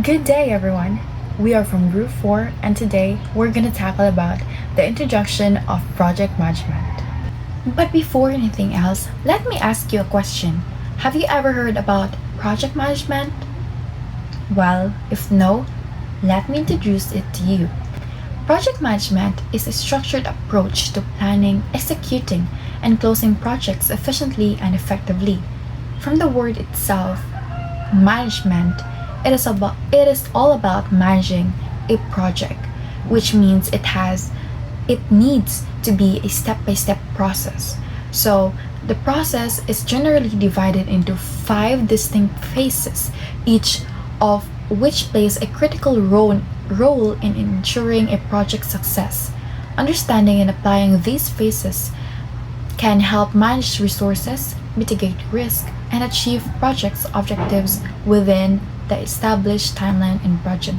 Good day, everyone. We are from Group 4, and today we're going to tackle about the introduction of project management. But before anything else, let me ask you a question. Have you ever heard about project management? Well, if no, let me introduce it to you. Project management is a structured approach to planning, executing, and closing projects efficiently and effectively. From the word itself, management, it is all about managing a project, which means it needs to be a step-by-step process. So the process is generally divided into five distinct phases, each of which plays a critical role in ensuring a project's success. Understanding and applying these phases can help manage resources, mitigate risk, and achieve project's objectives within the established timeline and budget.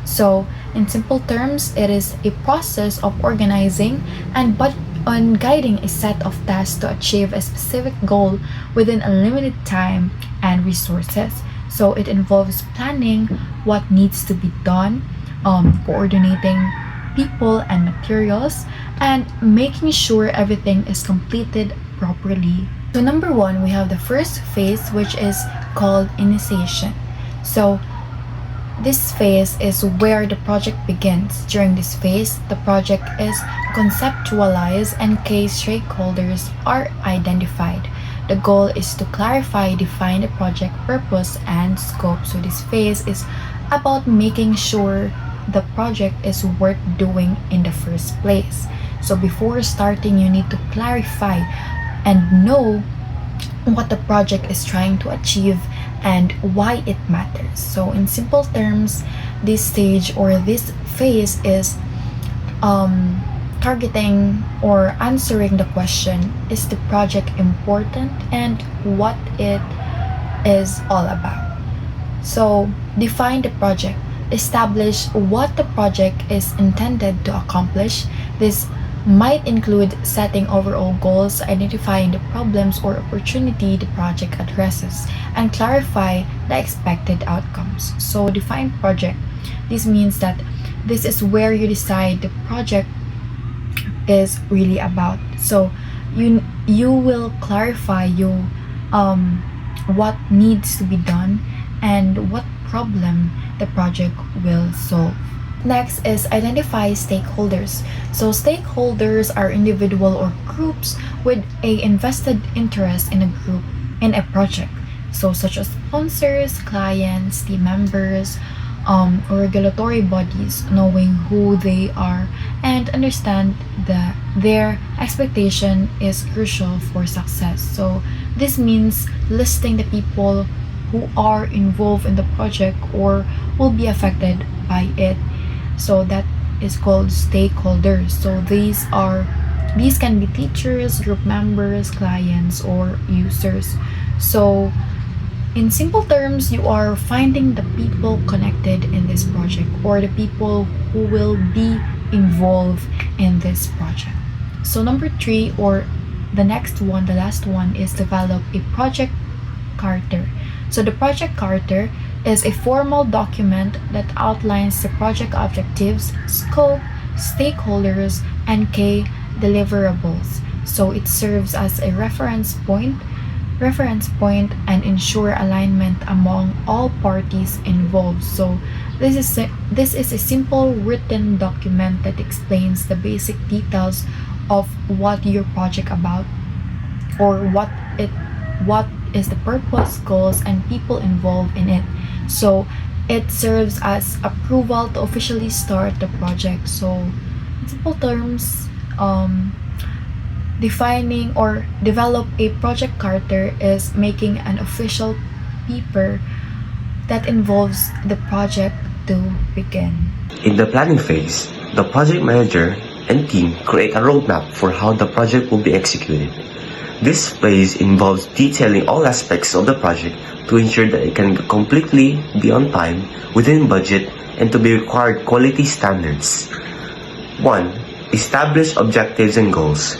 So, in simple terms, it is a process of organizing and on guiding a set of tasks to achieve a specific goal within a limited time and resources. So it involves planning what needs to be done, coordinating people and materials, and making sure everything is completed properly. So number one, we have the first phase, which is called initiation. So this phase is where the project begins. During this phase, the project is conceptualized and key stakeholders are identified. The goal is to clarify, define the project purpose and scope. So this phase is about making sure the project is worth doing in the first place. So before starting, you need to clarify and know what the project is trying to achieve and why it matters. So in simple terms, this stage or this phase is targeting or answering the question, is the project important and what it is all about. So define the project, establish what the project is intended to accomplish. This might include setting overall goals, identifying the problems or opportunity the project addresses, and clarify the expected outcomes. So define project. This means that this is where you decide the project is really about. So you will clarify what needs to be done and what problem the project will solve. Next is identify stakeholders. So stakeholders are individual or groups with a invested interest in a project. So such as sponsors, clients, team members, or regulatory bodies, knowing who they are and understand that their expectation is crucial for success. So this means listing the people who are involved in the project or will be affected by it. So that is called stakeholders. So these can be teachers, group members, clients, or users. So in simple terms, you are finding the people connected in this project or the people who will be involved in this project. So number three, or the next one, the last one, is develop a project charter. So the project charter is a formal document that outlines the project objectives, scope, stakeholders, and key deliverables. So it serves as a reference point and ensure alignment among all parties involved. So this is a simple written document that explains the basic details of what your project about or what is the purpose, goals, and people involved in it. So it serves as approval to officially start the project. So in simple terms, defining or develop a project charter is making an official paper that involves the project to begin. In the planning phase, the project manager and team create a roadmap for how the project will be executed. This phase involves detailing all aspects of the project to ensure that it can completely be on time, within budget, and to be required quality standards. 1. Establish objectives and goals.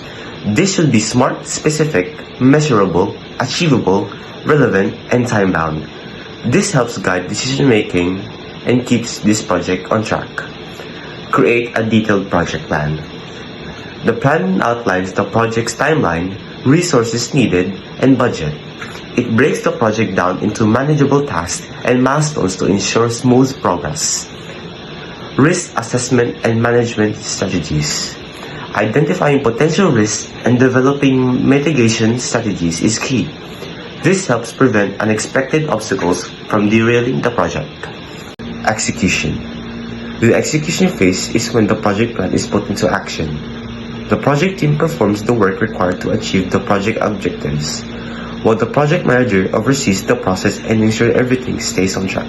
This should be smart, specific, measurable, achievable, relevant, and time-bound. This helps guide decision-making and keeps this project on track. Create a detailed project plan. The plan outlines the project's timeline, resources needed, and budget. It breaks the project down into manageable tasks and milestones to ensure smooth progress. Risk assessment and management strategies. Identifying potential risks and developing mitigation strategies is key. This helps prevent unexpected obstacles from derailing the project. Execution. The execution phase is when the project plan is put into action. The project team performs the work required to achieve the project objectives, while the project manager oversees the process and ensures everything stays on track.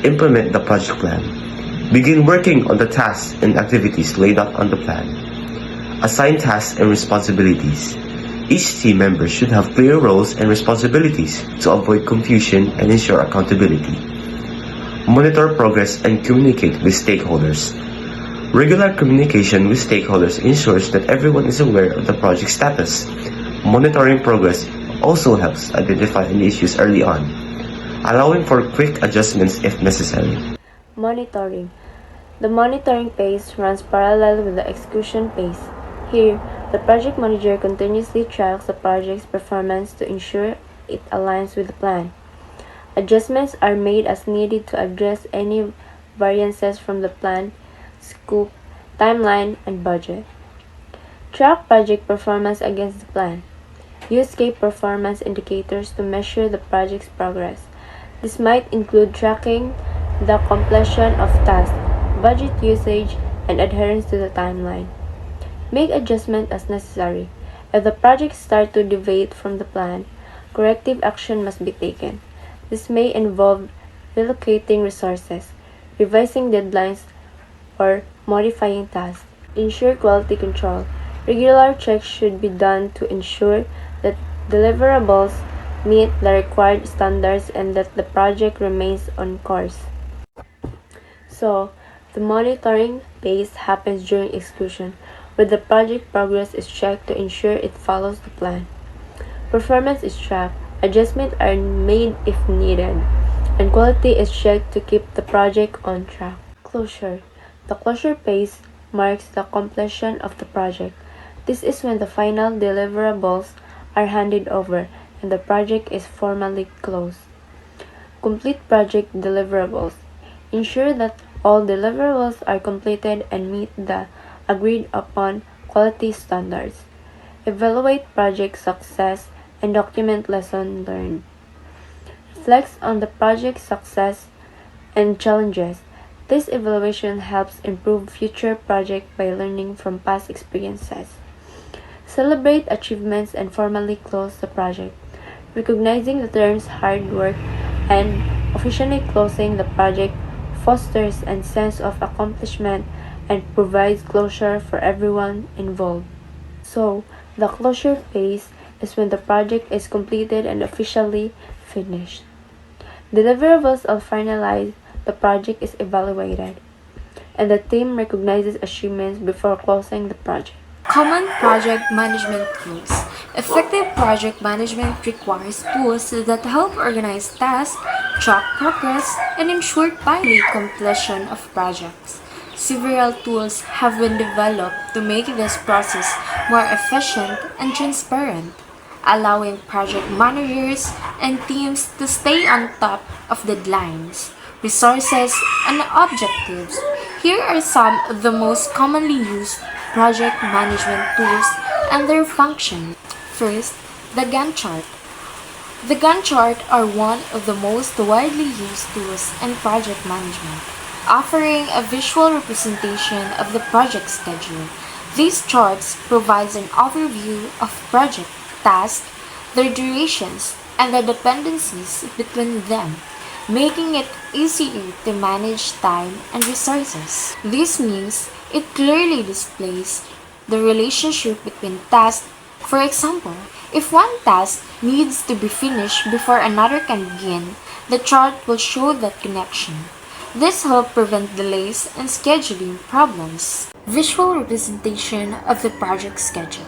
Implement the project plan. Begin working on the tasks and activities laid out on the plan. Assign tasks and responsibilities. Each team member should have clear roles and responsibilities to avoid confusion and ensure accountability. Monitor progress and communicate with stakeholders. Regular communication with stakeholders ensures that everyone is aware of the project status. Monitoring progress also helps identify any issues early on, allowing for quick adjustments if necessary. Monitoring. The monitoring phase runs parallel with the execution phase. Here, the project manager continuously tracks the project's performance to ensure it aligns with the plan. Adjustments are made as needed to address any variances from the plan, scope, timeline, and budget. Track project performance against the plan. Use key performance indicators to measure the project's progress. This might include tracking the completion of tasks, budget usage, and adherence to the timeline. Make adjustments as necessary. If the project starts to deviate from the plan, corrective action must be taken. This may involve relocating resources, revising deadlines, or modifying tasks. Ensure quality control. Regular checks should be done to ensure that deliverables meet the required standards and that the project remains on course. So, the monitoring phase happens during execution, where the project progress is checked to ensure it follows the plan. Performance is tracked, adjustments are made if needed, and quality is checked to keep the project on track. Closure. The closure phase marks the completion of the project. This is when the final deliverables are handed over and the project is formally closed. Complete project deliverables. Ensure that all deliverables are completed and meet the agreed upon quality standards. Evaluate project success and document lessons learned. Reflect on the project's success and challenges. This evaluation helps improve future projects by learning from past experiences. Celebrate achievements and formally close the project. Recognizing the term's hard work and officially closing the project fosters a sense of accomplishment and provides closure for everyone involved. So, the closure phase is when the project is completed and officially finished. Deliverables are finalized, the project is evaluated, and the team recognizes achievements before closing the project. Common project management tools. Effective project management requires tools that help organize tasks, track progress, and ensure timely completion of projects. Several tools have been developed to make this process more efficient and transparent, allowing project managers and teams to stay on top of deadlines, resources, and objectives. Here are some of the most commonly used project management tools and their function. First, the Gantt chart. The Gantt chart are one of the most widely used tools in project management, offering a visual representation of the project schedule. These charts provide an overview of project tasks, their durations, and the dependencies between them, making it easier to manage time and resources. This means it clearly displays the relationship between tasks. For example, if one task needs to be finished before another can begin, the chart will show that connection. This helps prevent delays and scheduling problems. Visual representation of the project schedule.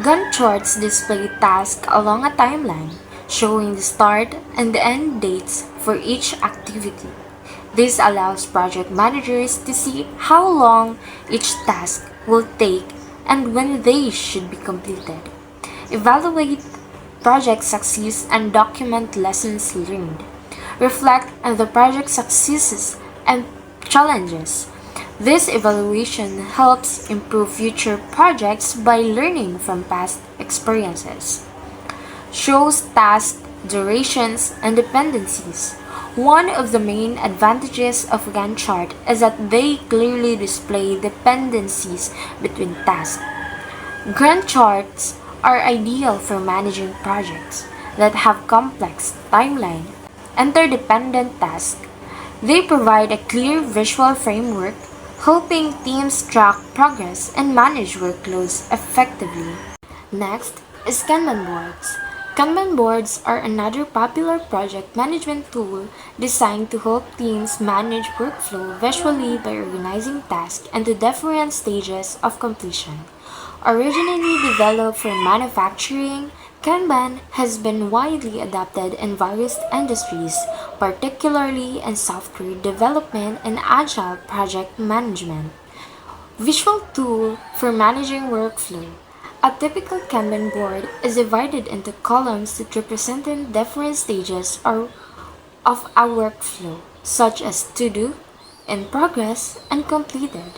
Gantt charts display tasks along a timeline, showing the start and the end dates for each activity. This allows project managers to see how long each task will take and when they should be completed. Evaluate project success and document lessons learned. Reflect on the project successes and challenges. This evaluation helps improve future projects by learning from past experiences. Shows task durations and dependencies. One of the main advantages of Gantt chart is that they clearly display dependencies between tasks. Gantt charts are ideal for managing projects that have complex timeline interdependent tasks. They provide a clear visual framework, helping teams track progress and manage workloads effectively. Next is Kanban boards. Kanban boards are another popular project management tool designed to help teams manage workflow visually by organizing tasks into different stages of completion. Originally developed for manufacturing, Kanban has been widely adopted in various industries, particularly in software development and agile project management. Visual tool for managing workflow. A typical Kanban board is divided into columns that represent different stages of a workflow, such as to do, in progress, and completed.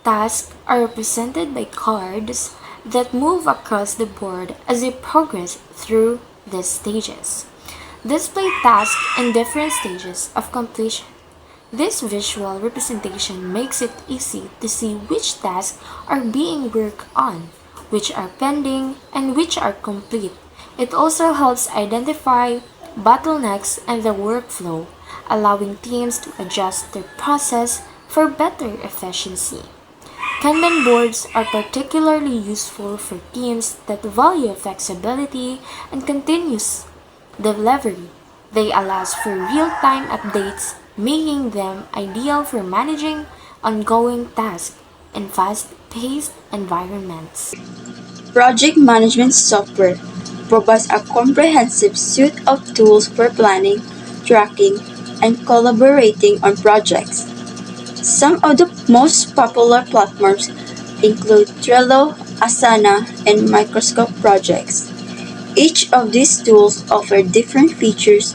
Tasks are represented by cards that move across the board as they progress through these stages. Display tasks in different stages of completion. This visual representation makes it easy to see which tasks are being worked on, which are pending, and which are complete. It also helps identify bottlenecks in the workflow, allowing teams to adjust their process for better efficiency. Kanban boards are particularly useful for teams that value flexibility and continuous delivery. They allow for real-time updates, making them ideal for managing ongoing tasks in fast-paced environments. Project management software provides a comprehensive suite of tools for planning, tracking, and collaborating on projects. Some of the most popular platforms include Trello, Asana, and Microsoft Projects. Each of these tools offer different features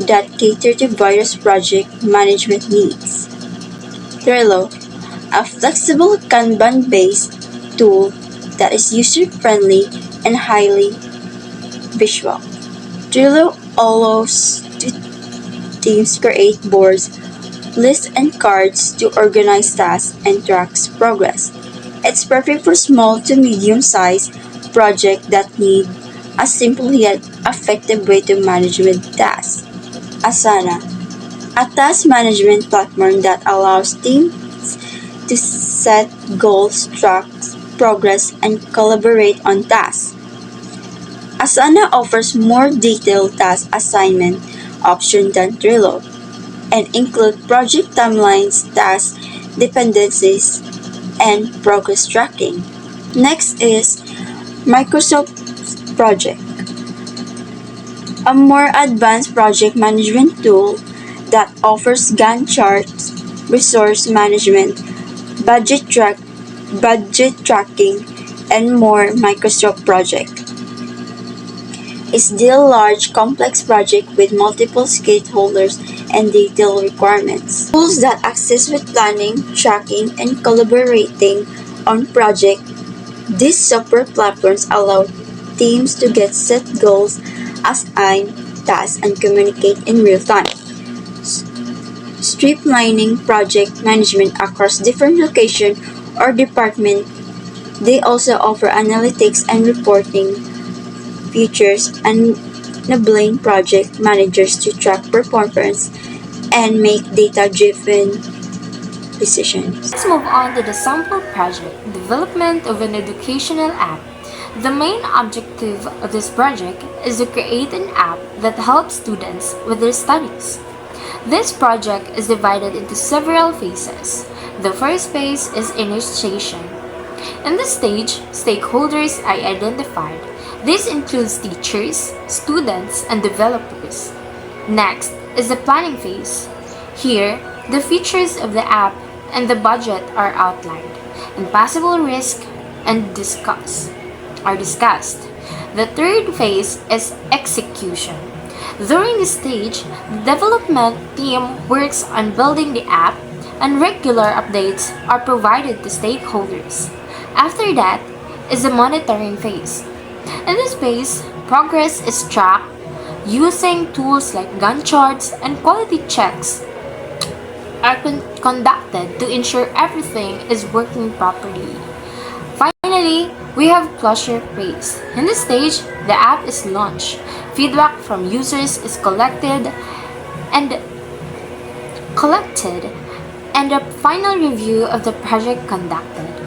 that cater to various project management needs. Trello, a flexible Kanban-based tool that is user-friendly and highly visual. Trello allows teams create boards, lists, and cards to organize tasks and track progress. It's perfect for small to medium-sized projects that need a simple yet effective way to manage tasks. Asana, a task management platform that allows teams to set goals, track progress, and collaborate on tasks. Asana offers more detailed task assignment options than Trello and include project timelines, task dependencies, and progress tracking. Next is Microsoft Project, a more advanced project management tool that offers Gantt charts, resource management, budget tracking, and more. Microsoft Project is deal large complex project with multiple stakeholders and detailed requirements. Tools that assist with planning, tracking, and collaborating on project. These software platforms allow teams to get set goals, assign tasks, and communicate in real time. Streamlining project management across different locations or departments. They also offer analytics and reporting features, enabling project managers to track performance and make data-driven decisions. Let's move on to the sample project, development of an educational app. The main objective of this project is to create an app that helps students with their studies. This project is divided into several phases. The first phase is initiation. In this stage, stakeholders are identified. This includes teachers, students, and developers. Next is the planning phase. Here, The features of the app and the budget are outlined, and possible risks are discussed. The third phase is execution. During this stage, the development team works on building the app and regular updates are provided to stakeholders. After that is the monitoring phase. In this phase, progress is tracked using tools like Gantt charts and quality checks are conducted to ensure everything is working properly. Finally, we have closure phase. In this stage, the app is launched. Feedback from users is and collected and a final review of the project conducted.